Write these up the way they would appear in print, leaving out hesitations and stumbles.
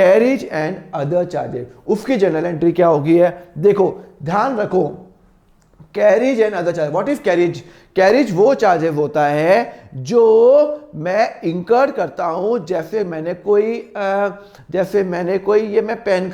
Carriage and other charges, उसकी general entry क्या होगी है, देखो ध्यान रखो, carriage and other charge. What is carriage? Carriage वो चार्जेस होता है जो मैं इंकर करता हूं, जैसे मैंने कोई ये मैं पेन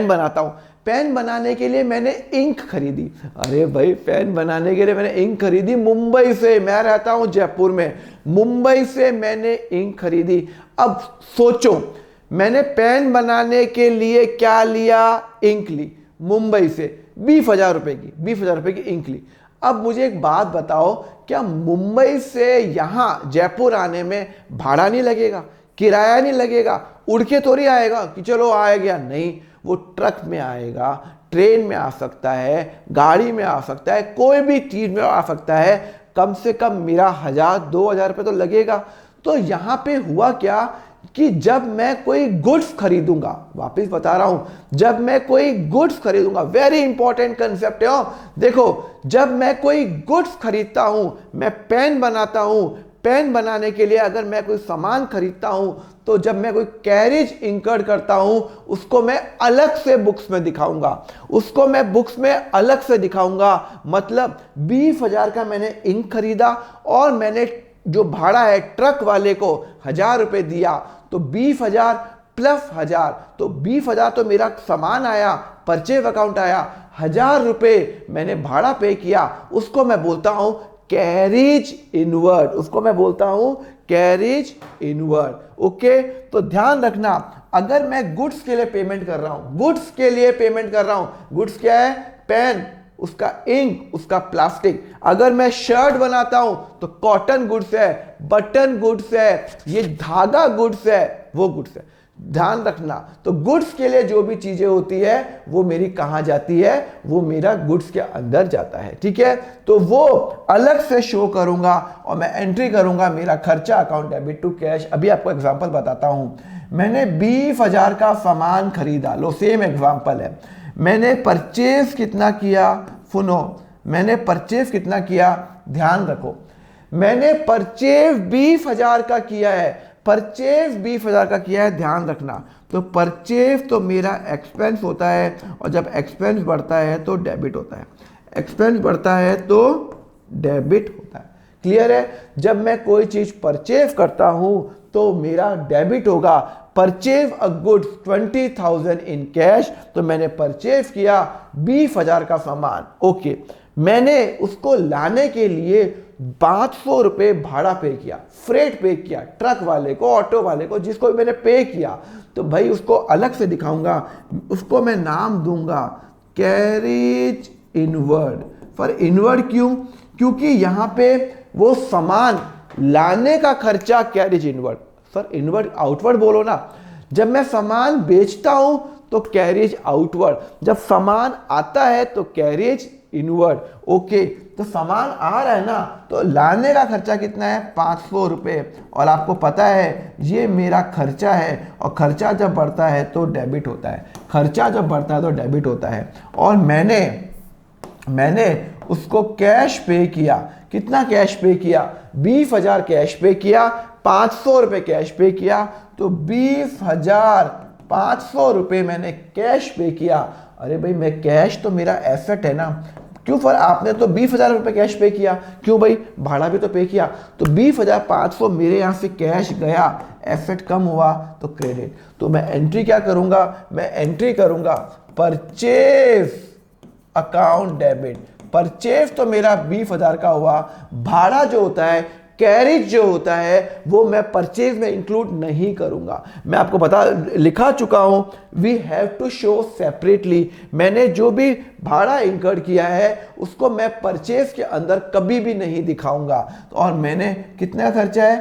बनाता हूं, पेन बनाने के लिए मैंने इंक खरीदी। अरे भाई पेन बनाने के लिए मैंने इंक खरीदी मुंबई से, मैं रहता हूं जयपुर में, मुंबई से मैंने इंक खरीदी। अब सोचो मैंने पेन बनाने के लिए क्या लिया, इंक ली, मुंबई से 20,000 रुपए की, 20,000 रुपए की इंक ली। अब मुझे एक बात बताओ, क्या मुंबई से यहां जयपुर आने में भाड़ा नहीं लगेगा, किराया नहीं लगेगा, उड़ के थोड़ी आएगा कि चलो आ गया, नहीं, वो ट्रक में आएगा, ट्रेन में आ सकता है, गाड़ी में आ सकता है, कोई भी चीज में आ सकता है, कम से कम मेरा 1,000-2,000 रुपये तो लगेगा। तो यहां पे हुआ क्या कि जब मैं कोई गुड्स खरीदूंगा, वापस बता रहा हूं, जब मैं कोई गुड्स खरीदूंगा, वेरी इंपॉर्टेंट कंसेप्ट है, देखो जब मैं कोई गुड्स खरीदता हूं, मैं पेन बनाता हूं, पेन बनाने के लिए अगर मैं कोई सामान खरीदता हूं, तो जब मैं कोई कैरेज इंकर करता हूं, उसको मैं अलग से बुक्स में दिखाऊंगा, उसको मैं बुक्स में अलग से दिखाऊंगा। मतलब 20,000 का मैंने इंक खरीदा और मैंने जो भाड़ा है ट्रक वाले को 1,000 रुपए दिया, तो 20,000 प्लस 1,000, तो 20,000 तो मेरा सामान आया, परचेज अकाउंट आया, 1,000 रुपए मैंने भाड़ा पे किया, उसको मैं बोलता हूं कैरेज इनवर्ड, उसको मैं बोलता हूं कैरेज इनवर्ड। ओके, तो ध्यान रखना, अगर मैं गुड्स के लिए पेमेंट कर रहा हूं, गुड्स के लिए पेमेंट कर रहा हूं, गुड्स क्या है, पेन, उसका इंक, उसका प्लास्टिक। अगर मैं शर्ट बनाता हूं तो कॉटन गुड्स है, बटन गुड्स है, ये धागा गुड्स है, वो गुड्स है, ध्यान रखना। तो गुड्स के लिए जो भी चीजें होती है वो मेरी कहां जाती है, वो मेरा गुड्स के अंदर जाता है, ठीक है। तो वो अलग से शो करूंगा और मैं एंट्री करूंगा मेरा खर्चा अकाउंट डेबिट टू कैश। अभी आपको एग्जांपल बताता हूं, मैंने 20,000 का सामान खरीदा, लो सेम एग्जांपल है, मैंने परचेज कितना किया, सुनो, मैंने परचेज कितना किया, ध्यान रखो, मैंने परचेज 20,000 का किया है, परचेज 20,000 का किया है, ध्यान रखना। तो परचेज तो मेरा एक्सपेंस होता है, और जब एक्सपेंस बढ़ता है तो डेबिट होता है, एक्सपेंस बढ़ता है तो डेबिट होता है, क्लियर है। जब मैं कोई चीज परचेज करता हूं तो मेरा डेबिट होगा। Purchase a goods 20,000 in cash, तो मैंने परचेज किया 20,000 का सामान, ओके, मैंने उसको लाने के लिए 500 रुपये भाड़ा पे किया, फ्रेट पे किया, ट्रक वाले को, ऑटो वाले को, जिसको मैंने पे किया, तो भाई उसको अलग से दिखाऊंगा, उसको मैं नाम दूंगा कैरेज इनवर्ड। फॉर इनवर्ड क्यों? क्योंकि यहां पे वो सामान लाने का खर्चा carriage inward, sir inward outward बोलो ना। जब मैं सामान बेचता हूं तो कैरेज आउटवर्ड, जब सामान आता है तो कैरेज इनवर्ड। ओके, तो सामान आ रहा है ना, तो लाने का खर्चा कितना है, 500 रुपये, और आपको पता है ये मेरा खर्चा है, और खर्चा जब बढ़ता है तो डेबिट होता है, खर्चा जब बढ़ता है तो डेबिट होता है। और मैंने उसको कैश पे किया, कितना कैश पे किया, 20,000 कैश पे किया, 500 रुपये कैश पे किया, तो 20,500 रुपये मैंने कैश पे किया। अरे भाई मैं कैश तो मेरा एसेट है ना, क्यों, पर आपने तो 20,000 रुपये कैश पे किया, क्यों भाई, भाड़ा भी तो पे किया, तो 20,500 मेरे यहाँ से कैश गया, एसेट कम हुआ तो क्रेडिट। तो मैं एंट्री क्या करूंगा, मैं एंट्री करूंगा परचेज अकाउंट डेबिट। परचेज तो मेरा 20,000 का हुआ, भाड़ा जो होता है, कैरेज जो होता है, वो मैं परचेज में इंक्लूड नहीं करूंगा। मैं आपको लिखा चुका हूं, we have to show separately. मैंने जो भी भाड़ा इंकर किया है उसको मैं परचेज के अंदर कभी भी नहीं दिखाऊंगा। और मैंने कितना खर्चा है,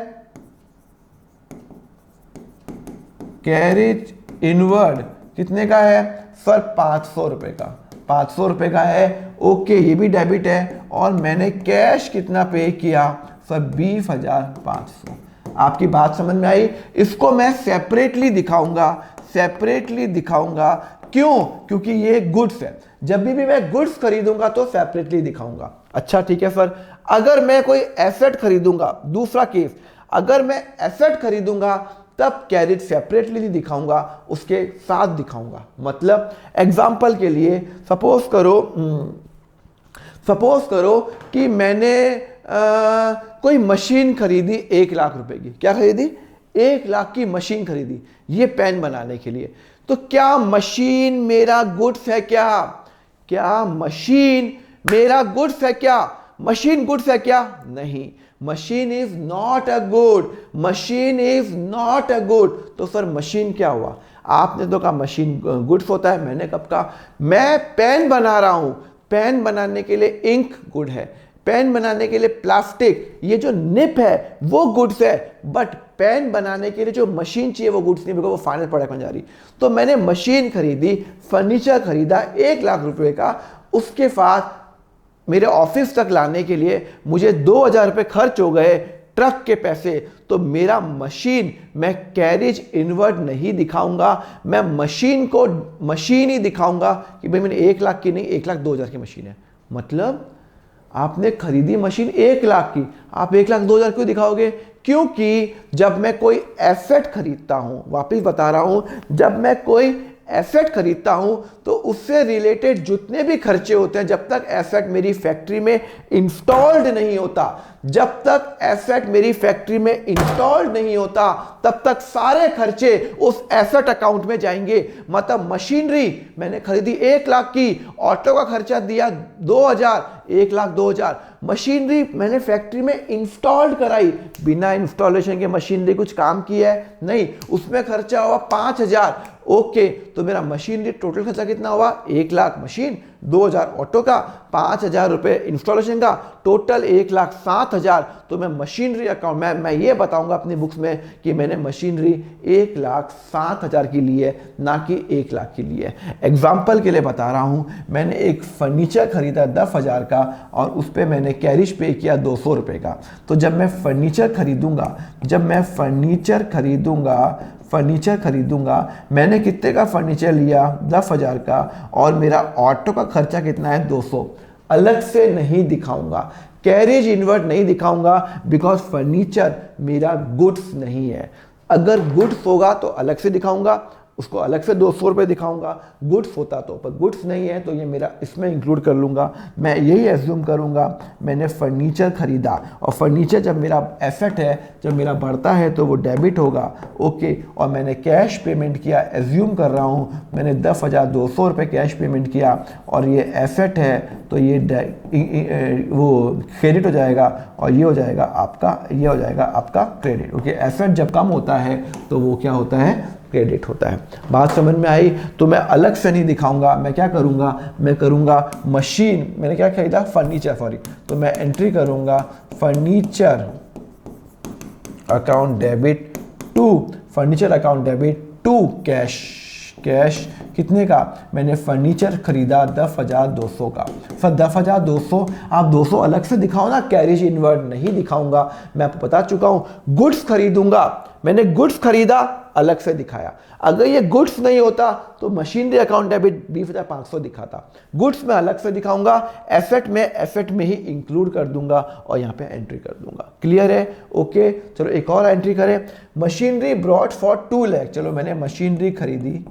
कैरेज इनवर्ड कितने का है सर, 500 रुपए का, 500 रुपए का है, ओके, ये भी डेबिट है। और मैंने कैश कितना पे किया सर, 20,500। आपकी बात समझ में आई? इसको मैं सेपरेटली दिखाऊंगा, सेपरेटली दिखाऊंगा, क्यों, क्योंकि ये गुड्स है, जब भी मैं गुड्स खरीदूंगा तो सेपरेटली दिखाऊंगा। अच्छा ठीक है सर, अगर मैं कोई एसेट खरीदूंगा, दूसरा केस, अगर मैं एसेट खरीदूंगा तब कैरेज सेपरेटली नहीं दिखाऊंगा, उसके साथ दिखाऊंगा। मतलब एग्जाम्पल के लिए सपोज करो कि मैंने कोई मशीन खरीदी 1 लाख रुपए की। क्या खरीदी? 1 लाख की मशीन खरीदी ये पेन बनाने के लिए। तो क्या मशीन मेरा गुड्स है? क्या मशीन मेरा गुड्स है? मशीन गुड्स है क्या? नहीं, machine is not a good. Machine is not a good. तो सर मशीन क्या हुआ? आपने तो कहा मशीन गुड्स होता है, मैंने कब कहा? मैं पेन बना रहा हूं, पेन बनाने के लिए इंक गुड है, पेन बनाने के लिए प्लास्टिक ये जो निप है वो गुड्स है, बट पेन बनाने के लिए जो मशीन चाहिए वो गुड्स नहीं, बिकॉज वो फाइनल प्रोडक्ट बन जा रही। तो मैंने मशीन खरीदी, फर्नीचर खरीदा 1 लाख रुपए का, उसके बाद मेरे ऑफिस तक लाने के लिए मुझे 2,000 रुपये खर्च हो गए, ट्रक के पैसे। तो मेरा मशीन, मैं कैरेज इनवर्ड नहीं दिखाऊंगा, मैं मशीन को मशीन ही दिखाऊंगा कि भाई मैंने 1 लाख की नहीं, 1,02,000 की मशीन है। मतलब आपने खरीदी मशीन 1 लाख की, आप 1,02,000 क्यों दिखाओगे? क्योंकि जब मैं कोई एसेट खरीदता हूं, वापिस बता रहा हूं, जब मैं कोई एसेट खरीदता हूं तो उससे रिलेटेड जितने भी खर्चे होते हैं, जब तक एसेट मेरी फैक्ट्री में इंस्टॉल्ड नहीं होता, जब तक एसेट मेरी फैक्ट्री में इंस्टॉल्ड नहीं होता, तब तक सारे खर्चे उस एसेट अकाउंट में जाएंगे। मतलब मशीनरी मैंने खरीदी 1 लाख की, ऑटो का खर्चा दिया 2,000, 1,02,000। मशीनरी मैंने फैक्ट्री में इंस्टॉल्ड कराई, बिना इंस्टॉलेशन के मशीनरी कुछ काम किया है नहीं, उसमें खर्चा हुआ 5,000। ओके, तो मेरा मशीनरी टोटल खर्चा कितना हुआ? 1 लाख मशीन, 2,000 ऑटो का, 5,000 रुपये इंस्टॉलेशन का, टोटल 1,07,000। तो मैं मशीनरी अकाउंट मैं ये बताऊंगा अपनी बुक्स में कि मैंने मशीनरी 1,07,000 की ली है, ना कि 1 लाख की ली है। एग्जाम्पल के लिए बता रहा हूं, मैंने एक फर्नीचर खरीदा 10,000 का और उस पर मैंने कैरिज पे किया 200 रुपये का। तो जब मैं फर्नीचर खरीदूंगा, मैंने कितने का फर्नीचर लिया? 10,000 का, और मेरा ऑटो का खर्चा कितना है? 200। अलग से नहीं दिखाऊंगा, कैरेज इनवर्ड नहीं दिखाऊंगा, बिकॉज फर्नीचर मेरा गुड्स नहीं है। अगर गुड्स होगा तो अलग से दिखाऊंगा, उसको अलग से 200 रुपये दिखाऊंगा। गुड्स होता तो, पर गुड्स नहीं है तो ये मेरा इसमें इंक्लूड कर लूँगा। मैं यही एज्यूम करूँगा, मैंने फर्नीचर खरीदा, और फर्नीचर जब मेरा एसेट है, जब मेरा बढ़ता है तो वो डेबिट होगा। ओके, और मैंने कैश पेमेंट किया, एज्यूम कर रहा हूँ मैंने 10,200 रुपये कैश पेमेंट किया, और ये एसेट है तो ये वो क्रेडिट हो जाएगा, और ये हो जाएगा आपका क्रेडिट। ओके, एसेट जब कम होता है तो वो क्या होता है? क्रेडिट होता है। बात समझ में आई? तो मैं अलग से नहीं दिखाऊंगा, मैं क्या करूंगा? मैं करूंगा मशीन, मैंने क्या खरीदा? Furniture, sorry. तो मैं एंट्री करूंगा furniture account debit to cash कितने का? मैंने फर्नीचर खरीदा 10,200 का। सर 10,200 आप 200 अलग से दिखाओ ना, कैरेज इनवर्ड नहीं दिखाऊंगा। मैं आपको बता चुका हूं, गुड्स खरीदूंगा, मैंने गुड्स खरीदा, अलग से दिखाया। अगर ये गुड्स नहीं होता तो मशीनरी अकाउंट डेबिट 20,500 दिखाता। गुड्स में अलग से दिखाऊंगा, एसेट में ही इंक्लूड कर दूंगा और यहाँ पे एंट्री कर दूंगा। क्लियर है? ओके, चलो एक और एंट्री करें। Machinery brought for 2 lakh. चलो मैंने मशीनरी खरीदी,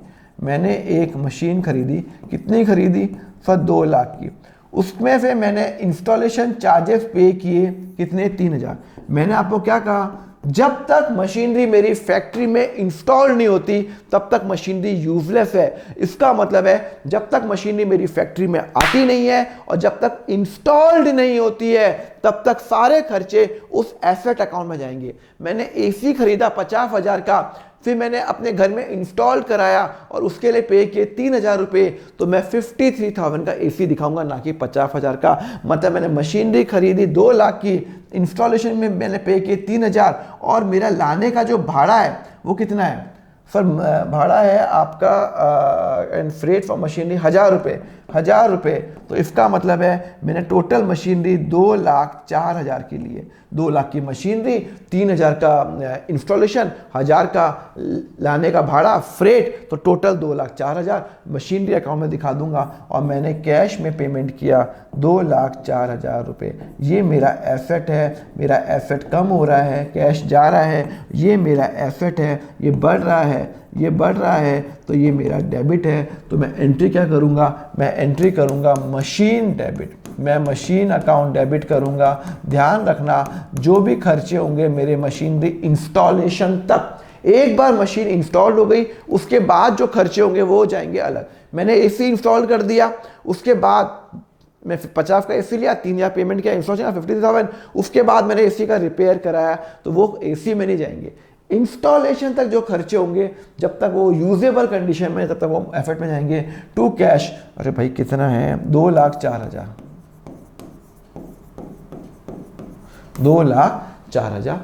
मैंने एक मशीन खरीदी, कितनी खरीदी? सर 2 लाख की। उसमें से मैंने इंस्टॉलेशन चार्जेस पे किए, कितने? 3,000। मैंने आपको क्या कहा? जब तक मशीनरी मेरी फैक्ट्री में इंस्टॉल नहीं होती तब तक मशीनरी यूजलेस है। इसका मतलब है जब तक मशीनरी मेरी फैक्ट्री में आती नहीं है और जब तक इंस्टॉल्ड नहीं होती है तब तक सारे खर्चे उस एसेट अकाउंट में जाएंगे। मैंने एसी खरीदा 50,000 का, फिर मैंने अपने घर में इंस्टॉल कराया और उसके लिए पे किए 3,000 रुपये, तो मैं 53,000 का एसी दिखाऊंगा, ना कि 50,000 का। मतलब मैंने मशीनरी खरीदी 2 लाख की, इंस्टॉलेशन में मैंने पे किए 3,000, और मेरा लाने का जो भाड़ा है वो कितना है? सर भाड़ा है आपका एंड फ्रेट फॉर मशीनरी 1,000 रुपये। तो इसका मतलब है मैंने टोटल मशीनरी 2,04,000 की ली है। 2 लाख की मशीनरी, 3,000 का इंस्टॉलेशन, 1,000 का लाने का भाड़ा, फ्रेट, तो टोटल 2,04,000 मशीनरी अकाउंट में दिखा दूंगा। और मैंने कैश में पेमेंट किया 2,04,000 रुपये। ये मेरा एसेट है, मेरा एसेट कम हो रहा है, कैश जा रहा है, ये मेरा एसेट है, ये बढ़ रहा है, ये बढ़ रहा है, तो ये मेरा डेबिट है। तो मैं एंट्री क्या करूँगा, मैं एंट्री करूँगा मशीन डेबिट, मैं मशीन अकाउंट डेबिट करूँगा। ध्यान रखना जो भी खर्चे होंगे मेरे मशीनरी इंस्टॉलेशन तक, एक बार मशीन इंस्टॉल हो गई उसके बाद जो खर्चे होंगे वो हो जाएंगे अलग। मैंने एसी इंस्टॉल कर दिया, उसके बाद मैं 50 का एसी लिया, 3,000 पेमेंट किया, इंस्टॉलेशन 53,000, उसके बाद मैंने एसी का रिपेयर कराया, तो वो एसी में नहीं जाएंगे। इंस्टॉलेशन तक जो खर्चे होंगे जब तक वो यूजेबल कंडीशन में, तब तक वो एफर्ट में जाएंगे। टू कैश, अरे भाई कितना है, 2,04,000, 2,04,000।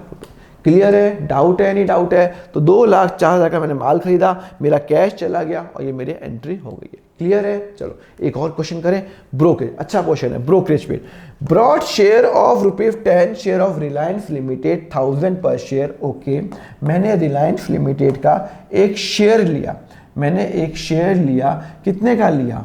क्लियर है, डाउट है, नहीं डाउट है? तो 2,04,000 का मैंने माल खरीदा, मेरा कैश चला गया और ये मेरी एंट्री हो गई है। क्लियर है? चलो एक और क्वेश्चन करें। ब्रोकरेज, अच्छा क्वेश्चन है, ब्रोकरेज पे broad share of ₹10 share of Reliance limited 1,000 per share. Okay, मैंने रिलायंस लिमिटेड का एक शेयर लिया, मैंने एक शेयर लिया, कितने का लिया?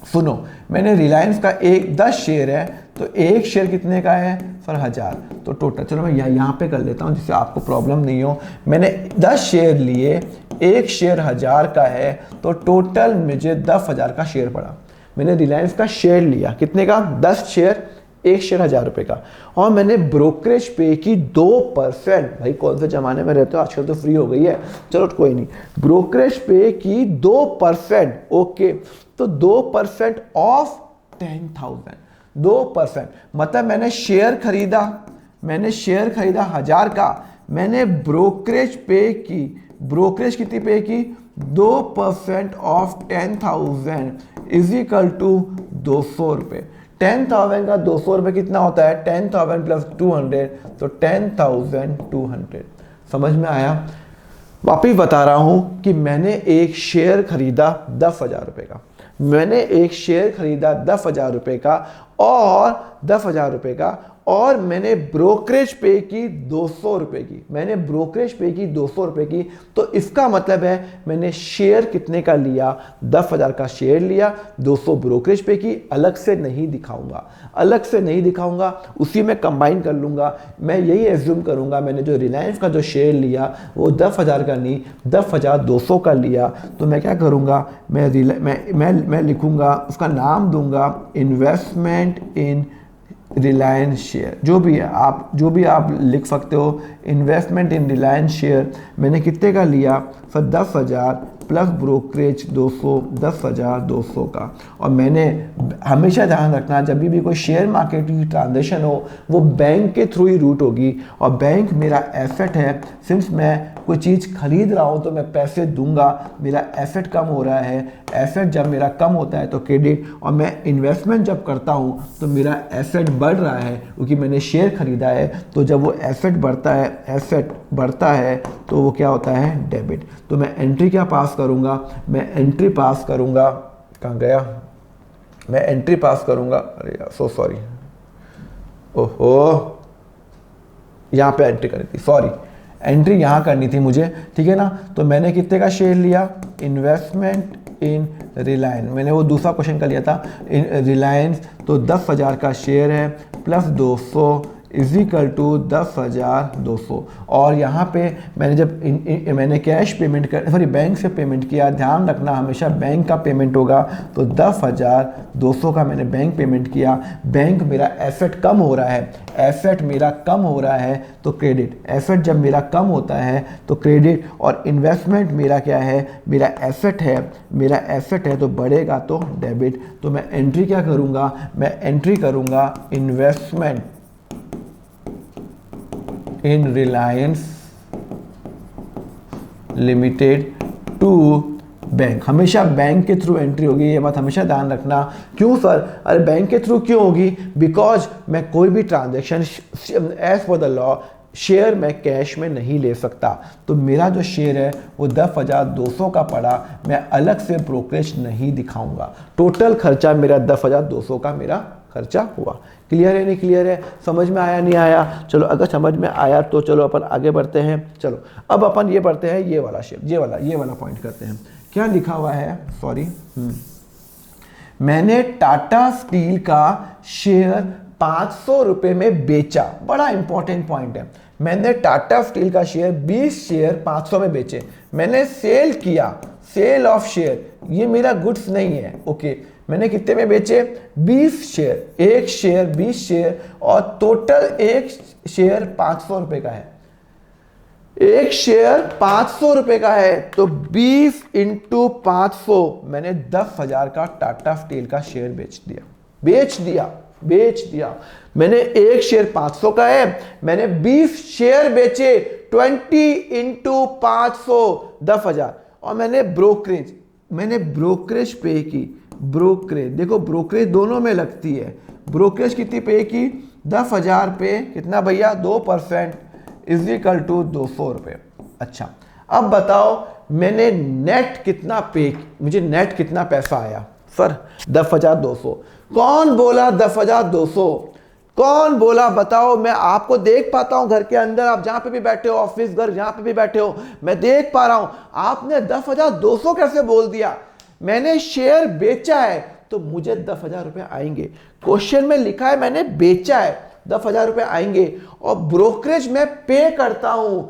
सुनो, मैंने रिलायंस का 10 शेयर है, तो एक शेयर कितने का है सर? 1,000। तो टोटल, चलो मैं यहाँ पे कर लेता हूँ जिससे आपको प्रॉब्लम नहीं हो। मैंने 10 शेयर लिए, एक शेयर 1,000 का है, तो टोटल मुझे 10,000 का शेयर पड़ा। मैंने रिलायंस का शेयर लिया, कितने का? 10 शेयर, एक शेयर 1,000 रुपये का, और मैंने ब्रोकरेज पे की 2%। भाई कौन से ज़माने में रहते हो, आजकल तो फ्री हो गई है, चलो कोई नहीं। ब्रोकरेज पे की 2%, ओके, तो 2% ऑफ 10,000, 2%, मतलब मैंने शेयर खरीदा 1,000 का, मैंने ब्रोकरेज पे की, ब्रोकरेज कितनी पे की? 2% ऑफ 10,000 इज इक्वल टू 200 रुपये। 10,000 का 200 रुपये कितना होता है? 10,000 प्लस 200, तो 10,200। समझ में आया? वापिस बता रहा हूं कि मैंने एक शेयर खरीदा 10,000 रुपये का, मैंने एक शेयर खरीदा 10,000 रुपये का, और 10,000 रुपये का, और मैंने ब्रोकरेज पे की 200 रुपये की, मैंने ब्रोकरेज पे की 200 रुपये की। तो इसका मतलब है मैंने शेयर कितने का लिया? 10,000 का शेयर लिया, 200 ब्रोकरेज पे की। अलग से नहीं दिखाऊंगा, अलग से नहीं दिखाऊंगा, उसी में कंबाइन कर लूंगा। मैं यही एज्यूम करूंगा मैंने जो रिलायंस का जो शेयर लिया वो 10,000 का नहीं, 10,200 का लिया। तो मैं क्या करूंगा, मैं लिखूंगा, उसका नाम दूंगा इन्वेस्टमेंट इन रिलायंस शेयर, जो भी आप लिख सकते हो, इन्वेस्टमेंट इन रिलायंस शेयर। मैंने कितने का लिया सर? 10,000 प्लस ब्रोकरेज 200, 10,200 का। और मैंने हमेशा ध्यान रखना, जब भी कोई शेयर मार्केट की ट्रांजेक्शन हो वो बैंक के थ्रू ही रूट होगी, और बैंक मेरा एसेट है। सिंस मैं कोई चीज़ खरीद रहा हूँ तो मैं पैसे दूंगा, मेरा एसेट कम हो रहा है, एसेट जब मेरा कम होता है तो क्रेडिट, और मैं इन्वेस्टमेंट जब करता हूँ तो मेरा एसेट बढ़ रहा है क्योंकि मैंने शेयर खरीदा है। तो जब वो एसेट बढ़ता है तो वो क्या होता है? डेबिट। तो मैं एंट्री क्या पास करूँगा? मैं एंट्री पास करूँगा, कहाँ गया? मैं एंट्री पास करूँगा, अरे यार सो सॉरी, ओहो यहाँ पे एंट्री करनी थी, सॉरी, एंट्री यहाँ करनी थी मुझे, ठीक है ना। तो मैंने कितने का शेयर लिया? इन्वेस्टमेंट इन रिलायंस, मैंने वो दूसरा क्वेश्चन का लिया था रिलायंस, तो 10,000 का शेयर है प्लस 200 इज इक्वल टू 10,200। और यहाँ पे मैंने मैंने कैश पेमेंट कर, सॉरी बैंक से पेमेंट किया। ध्यान रखना हमेशा बैंक का पेमेंट होगा। तो 10,200 का मैंने बैंक पेमेंट किया। बैंक मेरा एसेट कम हो रहा है, एसेट मेरा कम हो रहा है तो क्रेडिट, एसेट जब मेरा कम होता है तो क्रेडिट। और इन्वेस्टमेंट मेरा क्या है? मेरा एसेट है, मेरा एसेट है तो बढ़ेगा तो डेबिट। तो मैं एंट्री क्या करूँगा? मैं एंट्री करूँगा investment in Reliance limited to bank. हमेशा बैंक के थ्रू एंट्री होगी, ये बात हमेशा ध्यान रखना। क्यों सर? अरे बैंक के थ्रू क्यों होगी? बिकॉज मैं कोई भी transaction as per the law share मैं कैश में नहीं ले सकता, तो मेरा जो शेयर है वो 10,200 का पड़ा, मैं अलग से ब्रोकरेज नहीं दिखाऊंगा। टोटल खर्चा मेरा 10,200 का मेरा खर्चा हुआ। क्लियर है नहीं क्लियर है? समझ में आया नहीं आया? चलो अगर समझ में आया तो चलो अपन आगे बढ़ते हैं। चलो अब अपन ये बढ़ते हैं, ये वाला शेयर, ये वाला पॉइंट करते हैं। क्या लिखा हुआ है, सॉरी, मैंने टाटा स्टील का शेयर 500 रुपए में बेचा। बड़ा इंपॉर्टेंट पॉइंट है। मैंने टाटा स्टील का शेयर 20 शेयर 500 में बेचे। मैंने सेल किया, सेल ऑफ शेयर, ये मेरा गुड्स नहीं है। ओके, मैंने कितने में बेचे? 20 शेयर, एक शेयर 20 शेयर, और टोटल एक शेयर 500 रुपए का है। एक शेयर 500 रुपए का है, तो 20 इंटू 500, मैंने 10,000 का टाटा स्टील का शेयर बेच दिया। मैंने एक शेयर 500 का है, मैंने 20 शेयर बेचे, 20 इंटू 500, 10,000। और मैंने ब्रोकरेज पे की। ब्रोकरेज देखो, ब्रोकरेज दोनों में लगती है। ब्रोकरेज कितनी पे की? 10,000 पे कितना भैया? 2% इज इक्वल टू 200 रुपये। अच्छा, अब बताओ मैंने नेट कितना पे, मुझे नेट कितना पैसा आया? सर 10,200। कौन बोला 10,200? कौन बोला? बताओ, मैं आपको देख पाता हूं घर के अंदर, आप जहां पे भी बैठे हो, ऑफिस घर जहां पे भी बैठे हो, मैं देख पा रहा हूं। आपने 10,200 कैसे बोल दिया? मैंने शेयर बेचा है तो मुझे 10,000 रुपए आएंगे। क्वेश्चन में लिखा है मैंने बेचा है, 10,000 रुपए आएंगे, और ब्रोकरेज में पे करता हूं।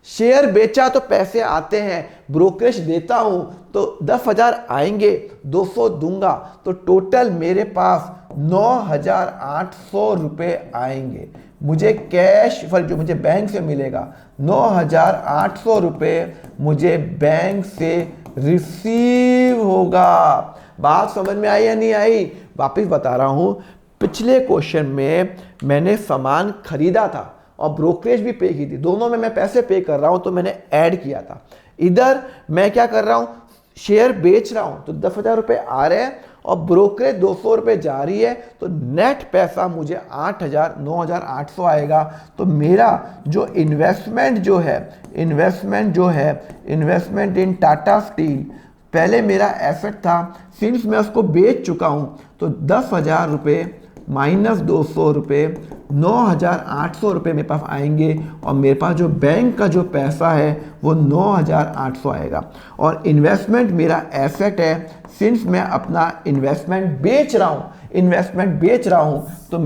शेयर बेचा तो पैसे आते हैं, ब्रोकरेज देता हूं तो 10,000 आएंगे, 200 दूंगा, तो टोटल मेरे पास 9,800 रुपए आएंगे। मुझे कैश जो मुझे बैंक से मिलेगा, 9,800 रुपए मुझे बैंक से रिसीव होगा। बात समझ में आई या नहीं आई? वापिस बता रहा हूं, पिछले क्वेश्चन में मैंने सामान खरीदा था और ब्रोकरेज भी पे की थी, दोनों में मैं पैसे पे कर रहा हूं, तो मैंने ऐड किया था। इधर मैं क्या कर रहा हूं? शेयर बेच रहा हूं, तो 10,000 रुपए आ रहे हैं और ब्रोकरेज 200 रुपए जा रही है, तो नेट पैसा मुझे 9,800 आएगा। तो मेरा जो इन्वेस्टमेंट इन टाटा स्टील, पहले मेरा एसेट था, सिंस मैं उसको बेच चुका हूं, तो 10,000 रुपये माइनस 200 रुपये, 9,800 रुपये मेरे पास आएंगे, और मेरे पास जो बैंक का जो पैसा है वो 9,800 आएगा। और इन्वेस्टमेंट मेरा एसेट है, सिंस मैं अपना इन्वेस्टमेंट बेच रहा हूं, तो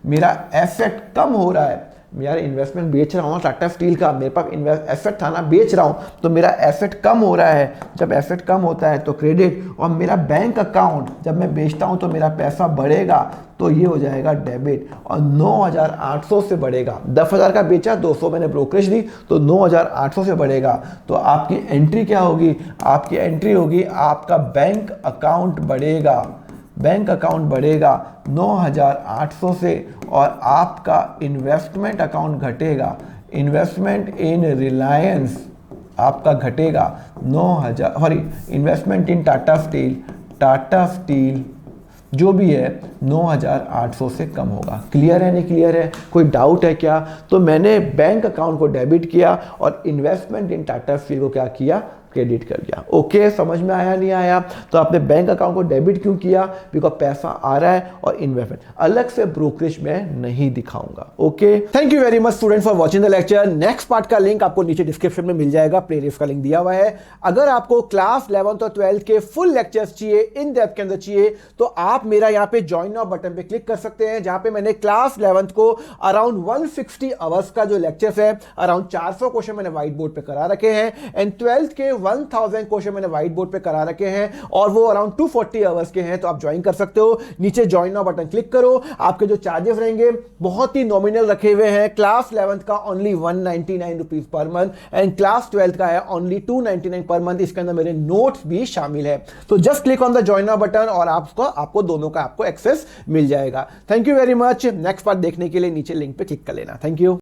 मेरा एसेट कम हो रहा है। यार इन्वेस्टमेंट बेच रहा हूँ टाटा स्टील का, मेरे पास एसेट था ना, बेच रहा हूँ, तो मेरा एसेट कम हो रहा है। जब एसेट कम होता है तो क्रेडिट, और मेरा बैंक अकाउंट, जब मैं बेचता हूँ तो मेरा पैसा बढ़ेगा, तो ये हो जाएगा डेबिट, और 9,800 से बढ़ेगा। 10,000 का बेचा, 200 मैंने ब्रोकरेज दी, तो 9,800 से बढ़ेगा। तो आपकी एंट्री क्या होगी? आपकी एंट्री होगी, आपका बैंक अकाउंट बढ़ेगा 9,800 से, और आपका इन्वेस्टमेंट अकाउंट घटेगा, इन्वेस्टमेंट इन रिलायंस आपका घटेगा 9,000, सॉरी इन्वेस्टमेंट इन टाटा स्टील जो भी है 9,800 से कम होगा। क्लियर है नहीं क्लियर है? कोई डाउट है क्या? तो मैंने बैंक अकाउंट को डेबिट किया और इन्वेस्टमेंट इन टाटा स्टील को क्या किया? क्रेडिट कर दिया। ओके, समझ में आया नहीं आया? तो आपने बैंक अकाउंट को डेबिट क्यों किया? बिकॉज पैसा आ रहा है, और इन्वेस्टमेंट अलग से ब्रोकरेज में नहीं दिखाऊंगा। Okay, thank you very much student for watching the lecture. Next part का लिंक आपको नीचे डिस्क्रिप्शन में मिल जाएगा, प्लेलिस्ट का लिंक दिया हुआ है। अगर आपको क्लास 11th और 12th के फुल लेक्चर्स चाहिए, इन डेप्थ के अंदर चाहिए, तो आप मेरा यहाँ पे ज्वाइन नाउ बटन पे क्लिक कर सकते हैं, जहां पे मैंने क्लास 11th को अराउंड 160 आवर्स का जो लेक्चर्स है, अराउंड 400 क्वेश्चन मैंने व्हाइट बोर्ड पे करा रखे हैं, एंड 12th के 1000 क्वेश्चन मैंने व्हाइट बोर्ड पे करा रखे हैं, और वो अराउंड 240 आवर्स के हैं। तो आप ज्वाइन कर सकते हो, नीचे ज्वाइन नाउ बटन क्लिक करो। आपके जो चार्जेस रहेंगे बहुत ही नॉमिनल रखे हुए हैं। क्लास 11th का only 199 rupees per month, and class 12th का है ओनली 299 पर मंथ। इसके अंदर मेरे नोट्स भी शामिल है। तो just click on the join now button और आपको दोनों का एक्सेस मिल जाएगा। Thank you very much. Next part देखने के लिए नीचे लिंक पे क्लिक कर लेना। Thank you.